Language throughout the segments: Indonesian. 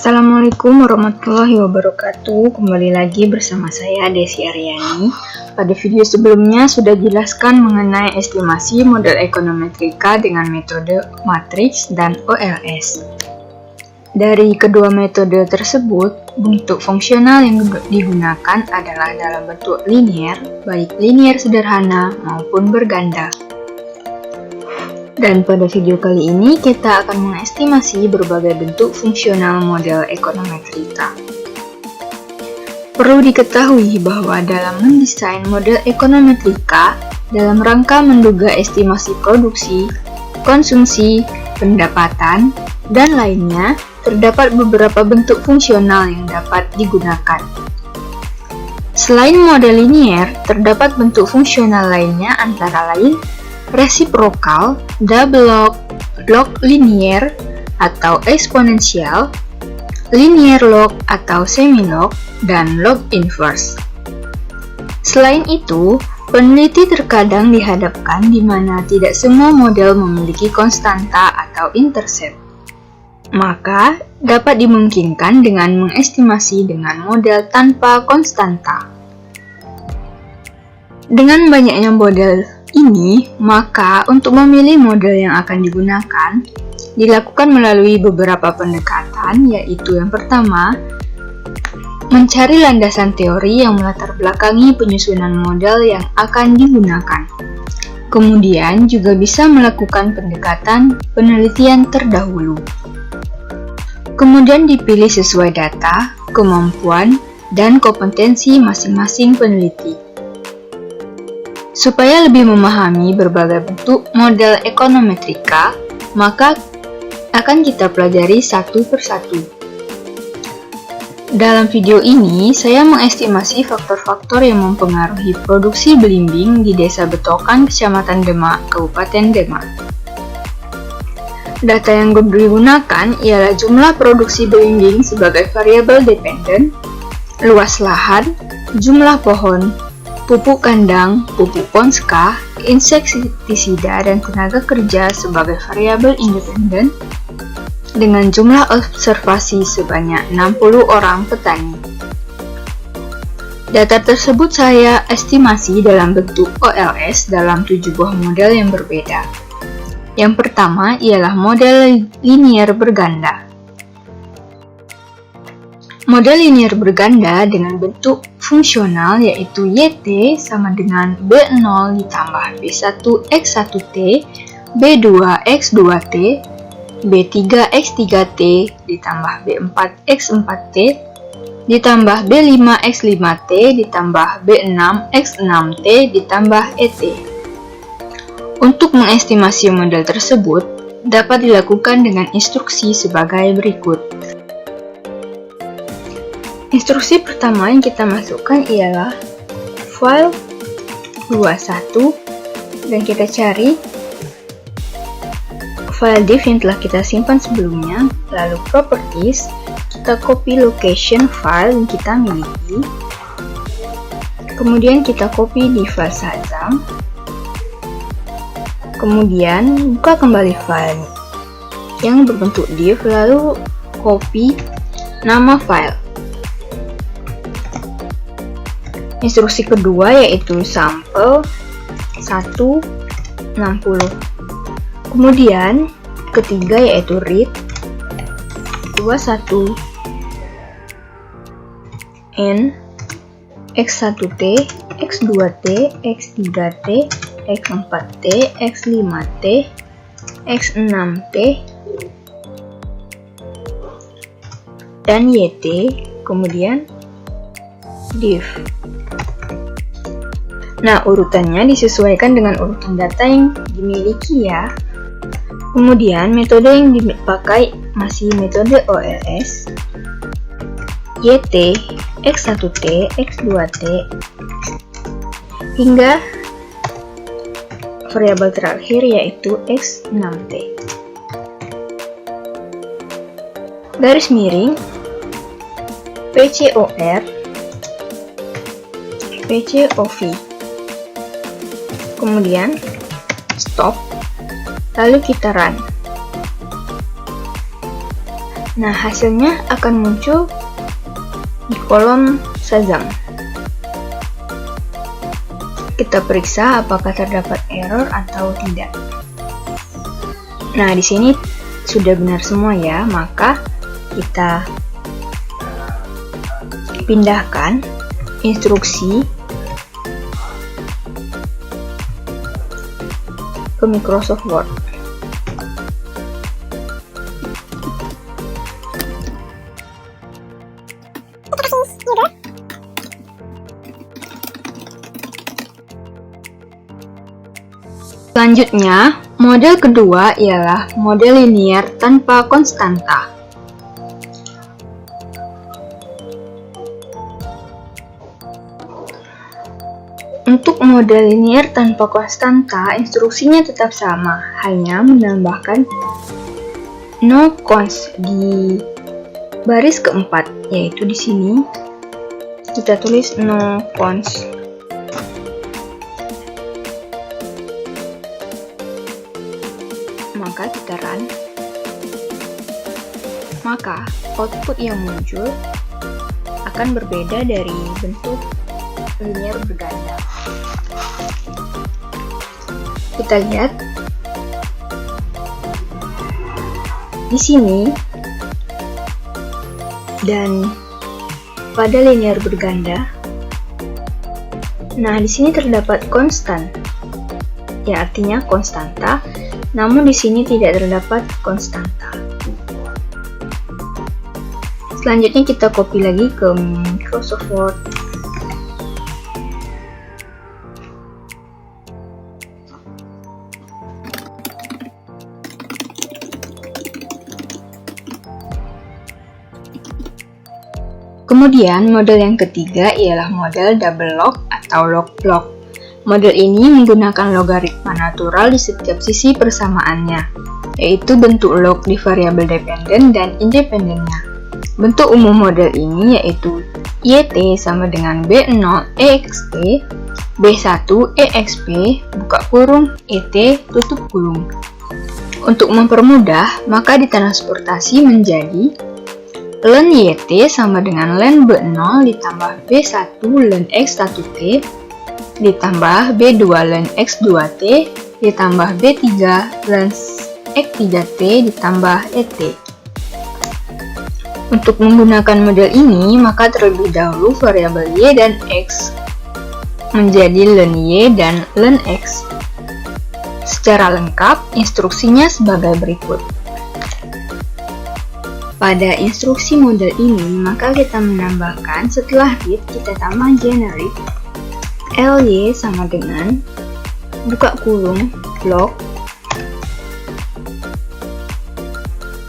Assalamualaikum warahmatullahi wabarakatuh. Kembali lagi bersama saya Desi Aryani. Pada video sebelumnya sudah jelaskan mengenai estimasi model ekonometrika dengan metode matriks dan OLS. Dari kedua metode tersebut, bentuk fungsional yang digunakan adalah dalam bentuk linier, baik linier sederhana maupun berganda. Dan pada video kali ini kita akan mengestimasi berbagai bentuk fungsional model ekonometrika. Perlu diketahui bahwa dalam mendesain model ekonometrika dalam rangka menduga estimasi produksi, konsumsi, pendapatan, dan lainnya, terdapat beberapa bentuk fungsional yang dapat digunakan. Selain model linier, terdapat bentuk fungsional lainnya antara lain resiprokal, double log, log linier atau eksponensial, linear log atau semi-log, dan log inverse. Selain itu, peneliti terkadang dihadapkan di mana tidak semua model memiliki konstanta atau intercept. Maka, dapat dimungkinkan dengan mengestimasi dengan model tanpa konstanta. Dengan banyaknya model ini, maka untuk memilih model yang akan digunakan, dilakukan melalui beberapa pendekatan, yaitu yang pertama, mencari landasan teori yang melatar belakangi penyusunan model yang akan digunakan. Kemudian juga bisa melakukan pendekatan penelitian terdahulu. Kemudian dipilih sesuai data, kemampuan, dan kompetensi masing-masing peneliti. Supaya lebih memahami berbagai bentuk model ekonometrika, maka akan kita pelajari satu persatu. Dalam video ini, saya mengestimasi faktor-faktor yang mempengaruhi produksi belimbing di Desa Betokan, Kecamatan Demak, Kabupaten Demak. Data yang digunakan ialah jumlah produksi belimbing sebagai variabel dependen, luas lahan, jumlah pohon, pupuk kandang, pupuk ponska, insektisida, dan tenaga kerja sebagai variabel independen dengan jumlah observasi sebanyak 60 orang petani. Data tersebut saya estimasi dalam bentuk OLS dalam 7 buah model yang berbeda. Yang pertama ialah model linier berganda. Model linier berganda dengan bentuk fungsional yaitu YT sama dengan B0 ditambah B1X1T, B2X2T, B3X3T ditambah B4X4T, ditambah B5X5T ditambah B6X6T ditambah ET. Untuk mengestimasi model tersebut, dapat dilakukan dengan instruksi sebagai berikut. Instruksi pertama yang kita masukkan ialah file 21 dan kita cari file div yang telah kita simpan sebelumnya, lalu properties, kita copy location file yang kita miliki, kemudian kita copy di file saja, kemudian buka kembali file yang berbentuk div, lalu copy nama file. Instruksi kedua yaitu sampel 160. Kemudian ketiga yaitu read 21 n x1t, x2t, x3t, x4t, x5t, x6t, dan yt, kemudian div. Nah, urutannya disesuaikan dengan urutan data yang dimiliki ya. Kemudian, metode yang dipakai masih metode OLS, YT, X1T, X2T, hingga variabel terakhir yaitu X6T. Garis miring, PCOR, PCOV. Kemudian stop, lalu kita run. Nah, hasilnya akan muncul di kolom Shazam. Kita periksa apakah terdapat error atau tidak. Nah, di sini sudah benar semua ya, maka kita pindahkan instruksi ke Microsoft Word. Selanjutnya, model kedua ialah model linier tanpa konstanta. Untuk model linier tanpa konstanta, instruksinya tetap sama, hanya menambahkan no const di baris keempat, yaitu di sini kita tulis no const. Maka kita run, maka output yang muncul akan berbeda dari bentuk linier berganda. Kita lihat di sini, dan pada linier berganda. Nah, di sini terdapat konstan, ya artinya konstanta. Namun di sini tidak terdapat konstanta. Selanjutnya kita copy lagi ke Microsoft Word. Kemudian model yang ketiga ialah model double log atau log block. Model ini menggunakan logaritma natural di setiap sisi persamaannya, yaitu bentuk log di variabel dependen dan independennya. Bentuk umum model ini yaitu YT sama dengan B0 EXT, B1 EXP, buka kurung, ET, tutup kurung. Untuk mempermudah, maka ditransportasi menjadi ln YT sama dengan ln B0 ditambah B1 ln X1T ditambah B2 ln X2T ditambah B3 ln X3T ditambah ET. Untuk menggunakan model ini, maka terlebih dahulu variabel Y dan X menjadi ln Y dan ln X. Secara lengkap, instruksinya sebagai berikut. Pada instruksi model ini, maka kita menambahkan setelah read, kita tambah generate ly sama dengan buka kurung log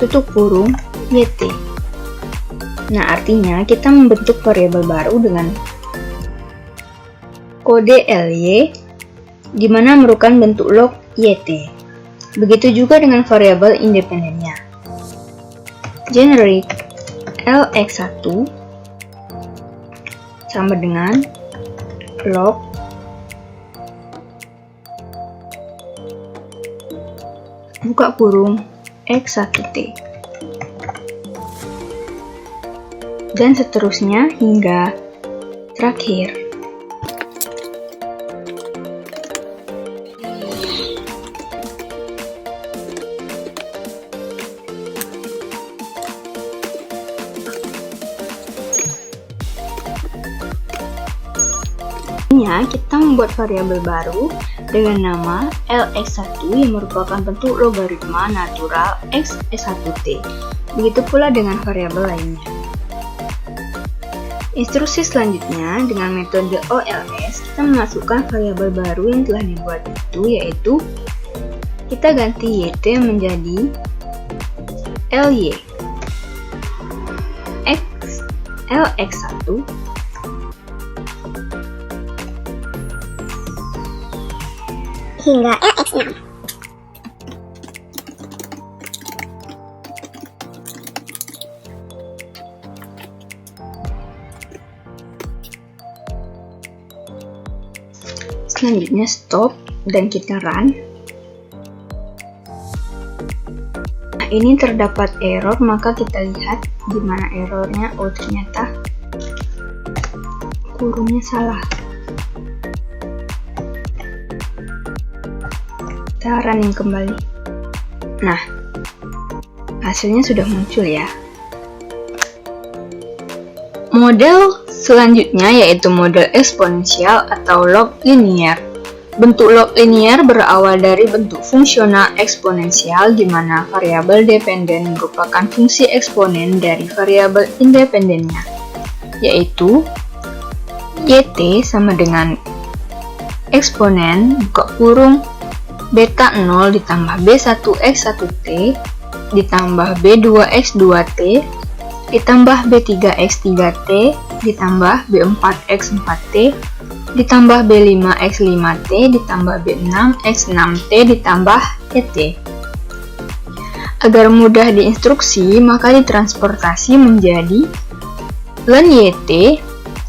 tutup kurung yt. Nah, artinya kita membentuk variabel baru dengan kode ly di mana merupakan bentuk log yt. Begitu juga dengan variabel independennya. Generate lx1 sama dengan log buka kurung X1T dan seterusnya hingga terakhir. Kita membuat variabel baru dengan nama lx1 yang merupakan bentuk logaritma natural x1t. Begitu pula dengan variabel lainnya. Instruksi selanjutnya dengan metode OLS, kita memasukkan variabel baru yang telah dibuat itu, yaitu kita ganti yt menjadi ly lx1 hingga lx6. Selanjutnya stop dan kita run. Nah, ini terdapat error, maka kita lihat di mana errornya. Oh, ternyata kurungnya salah. Kita running kembali. Nah, hasilnya sudah muncul ya. Model selanjutnya yaitu model eksponensial atau log linier. Bentuk log linier berawal dari bentuk fungsional eksponensial di mana variabel dependen merupakan fungsi eksponen dari variabel independennya, yaitu yt sama dengan eksponen buka kurung beta 0 ditambah b1x1t ditambah b2x2t ditambah b3x3t ditambah b4x4t ditambah b5x5t ditambah b6x6t ditambah et. Agar mudah diinstruksi, maka ditransportasi menjadi ln yt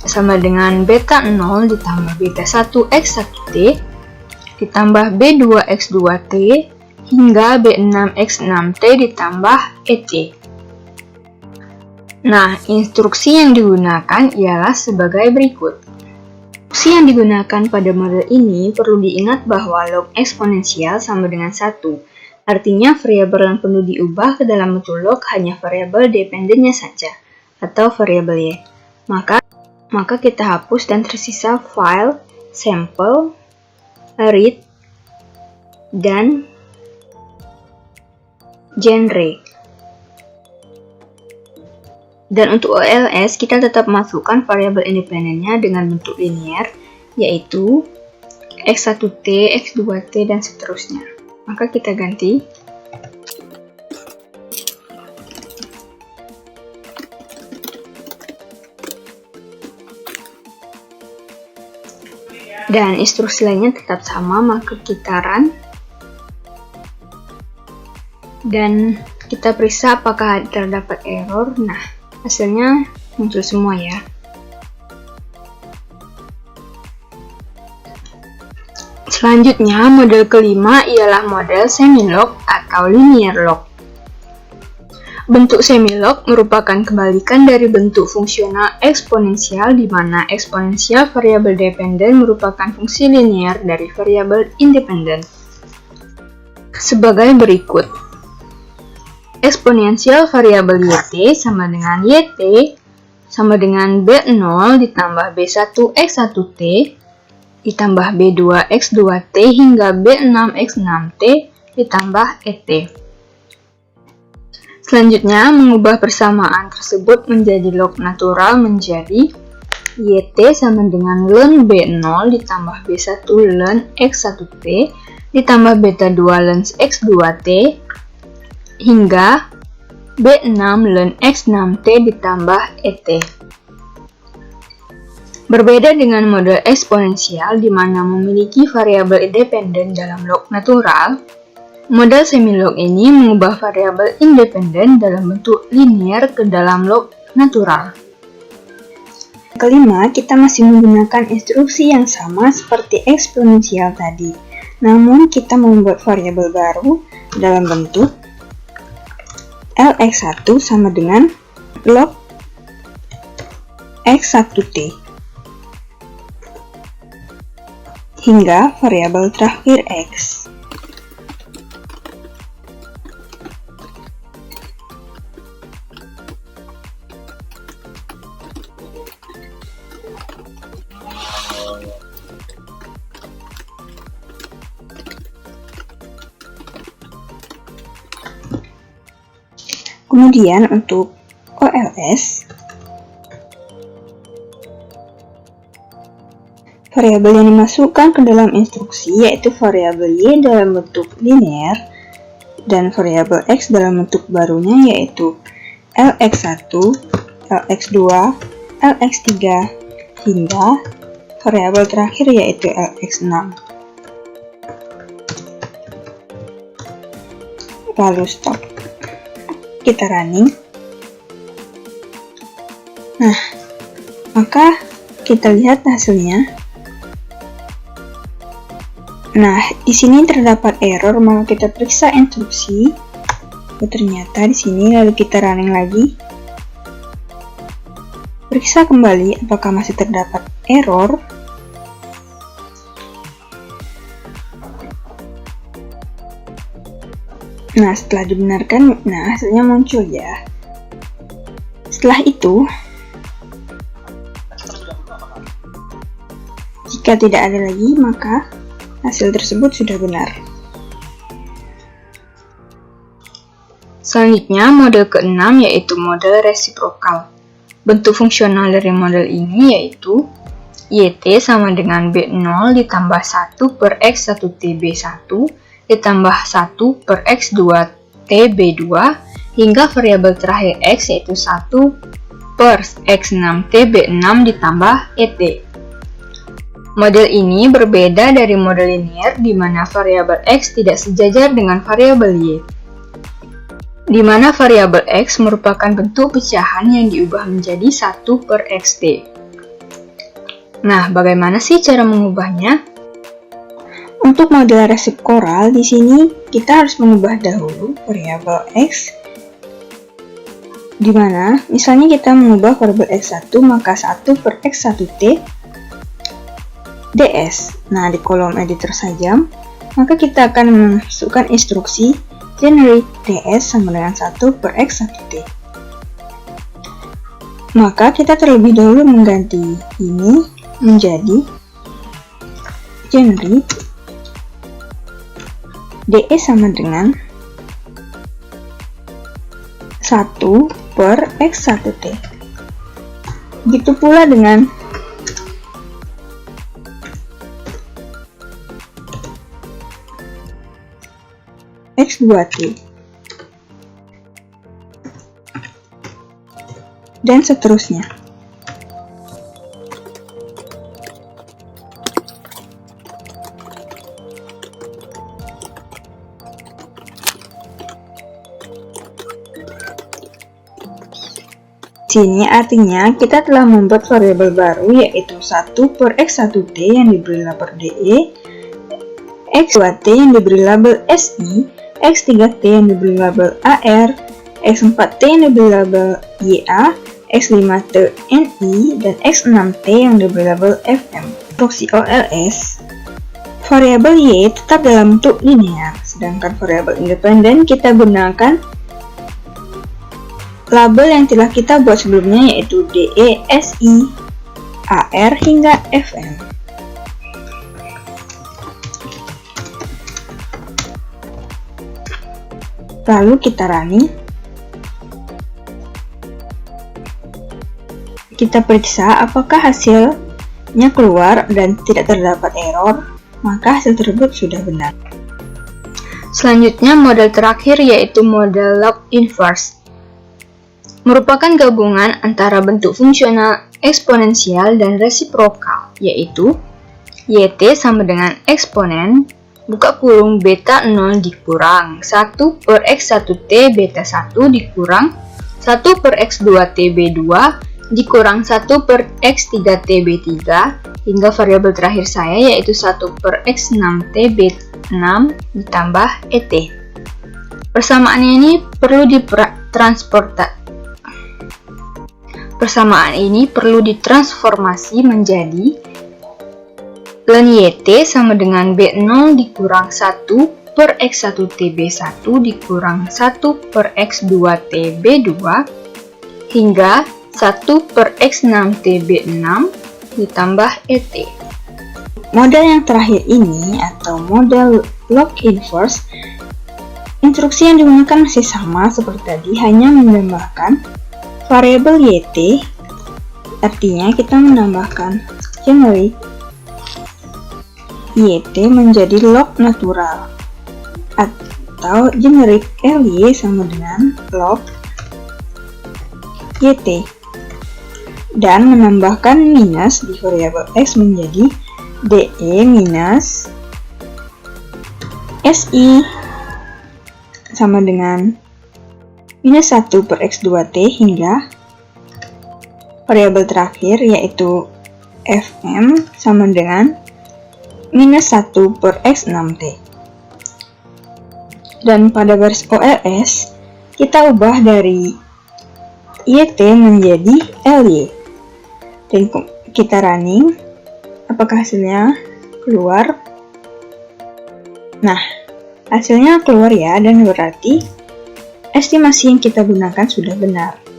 sama dengan beta 0 ditambah beta 1x1t ditambah b2x2t hingga b6x6t ditambah et. Nah, instruksi yang digunakan ialah sebagai berikut. Instruksi yang digunakan pada model ini perlu diingat bahwa log eksponensial sama dengan 1. Artinya variabel yang perlu diubah ke dalam bentuk log hanya variabel dependennya saja, atau variabel y. Maka kita hapus dan tersisa file, sampel, read, dan genre. Dan untuk OLS, kita tetap masukkan variabel independennya dengan bentuk linier, yaitu x1t, x2t, dan seterusnya. Maka kita ganti. Dan instruksi lainnya tetap sama, maka kita run. Dan kita periksa apakah terdapat error. Nah, hasilnya muncul semua ya. Selanjutnya, model kelima ialah model semilog atau linear log. Bentuk semilog merupakan kebalikan dari bentuk fungsional eksponensial di mana eksponensial variabel dependen merupakan fungsi linear dari variabel independen. Sebagai berikut. Eksponensial variabel yt sama dengan yt sama dengan b0 ditambah b1x1t ditambah b2x2t hingga b6x6t ditambah et. Selanjutnya, mengubah persamaan tersebut menjadi log natural menjadi yt sama dengan ln b0 ditambah b1 ln x1t ditambah beta 2 ln x2t hingga b6 ln x6t ditambah et. Berbeda dengan model eksponensial di mana memiliki variabel independen dalam log natural, model semilog ini mengubah variabel independen dalam bentuk linear ke dalam log natural. Kelima, kita masih menggunakan instruksi yang sama seperti eksponensial tadi, namun kita membuat variabel baru dalam bentuk lx1 sama dengan log x1t hingga variabel terakhir x. Kemudian untuk OLS, variabel yang dimasukkan ke dalam instruksi yaitu variabel y dalam bentuk linear dan variabel x dalam bentuk barunya yaitu lx1, lx2, lx3 hingga variabel terakhir yaitu lx6. Lalu stop. Kita running. Nah, maka kita lihat hasilnya. Nah, di sini terdapat error, maka kita periksa instruksi, Oh, ternyata di sini. Lalu kita running lagi. Periksa kembali apakah masih terdapat error. Nah, setelah dibenarkan, hasilnya muncul ya. Setelah itu, jika tidak ada lagi, maka hasil tersebut sudah benar. Selanjutnya, model ke-6 yaitu model resiprokal. Bentuk fungsional dari model ini yaitu YT sama dengan B0 ditambah 1 per X1T B1 ditambah 1 per X2T B2 hingga variabel terakhir X yaitu 1 per X6T B6 ditambah ET. Model ini berbeda dari model linear di mana variabel X tidak sejajar dengan variabel Y, di mana variabel X merupakan bentuk pecahan yang diubah menjadi 1 per XT. Nah, bagaimana sih cara mengubahnya? Untuk model resiprokal, di sini kita harus mengubah dahulu variabel X, di mana misalnya kita mengubah variabel X1, maka 1 per X1T ds. Nah, di kolom editor saja, maka kita akan memasukkan instruksi generate ds sama dengan 1 per X1T. Maka kita terlebih dahulu mengganti ini menjadi generate ds sama dengan 1 per X1T. Begitu pula dengan X2T. Dan seterusnya. Sini artinya kita telah membuat variabel baru yaitu 1 per X1T yang diberi label DE, X2T yang diberi label SI, X3T yang diberi label AR, X4T yang diberi label YA, X5T NI, dan X6T yang diberi label FM. Instruksi OLS, variabel Y tetap dalam bentuk linear, sedangkan variabel independen kita gunakan label yang telah kita buat sebelumnya yaitu DE, SI, AR, hingga FM. Lalu kita running. Kita periksa apakah hasilnya keluar dan tidak terdapat error, maka hasil tersebut sudah benar. Selanjutnya model terakhir yaitu model log inverse. Merupakan gabungan antara bentuk fungsional eksponensial dan resiprokal, yaitu YT sama dengan eksponen buka kurung beta 0 dikurang 1 per X1T beta 1 dikurang 1 per X2T B2 dikurang 1 per X3T B3 hingga variabel terakhir saya yaitu 1 per X6T B6 ditambah ET. Persamaan ini perlu ditransformasi menjadi ln YT sama dengan B0 dikurang 1 per X1T B1 dikurang 1 per X2T B2 hingga 1 per X6T B6 ditambah ET. Model yang terakhir ini atau model log inverse, instruksi yang digunakan masih sama seperti tadi, hanya menambahkan variabel YT, artinya kita menambahkan generate YT menjadi log natural atau generate LY sama dengan log YT dan menambahkan minus di variabel X menjadi DE minus SI sama dengan minus 1 per X2T hingga variabel terakhir yaitu FM sama dengan minus 1 per X6T. Dan pada garis OLS, kita ubah dari YT menjadi LY. Dan kita running, apakah hasilnya keluar? Nah, hasilnya keluar ya, dan berarti estimasi yang kita gunakan sudah benar.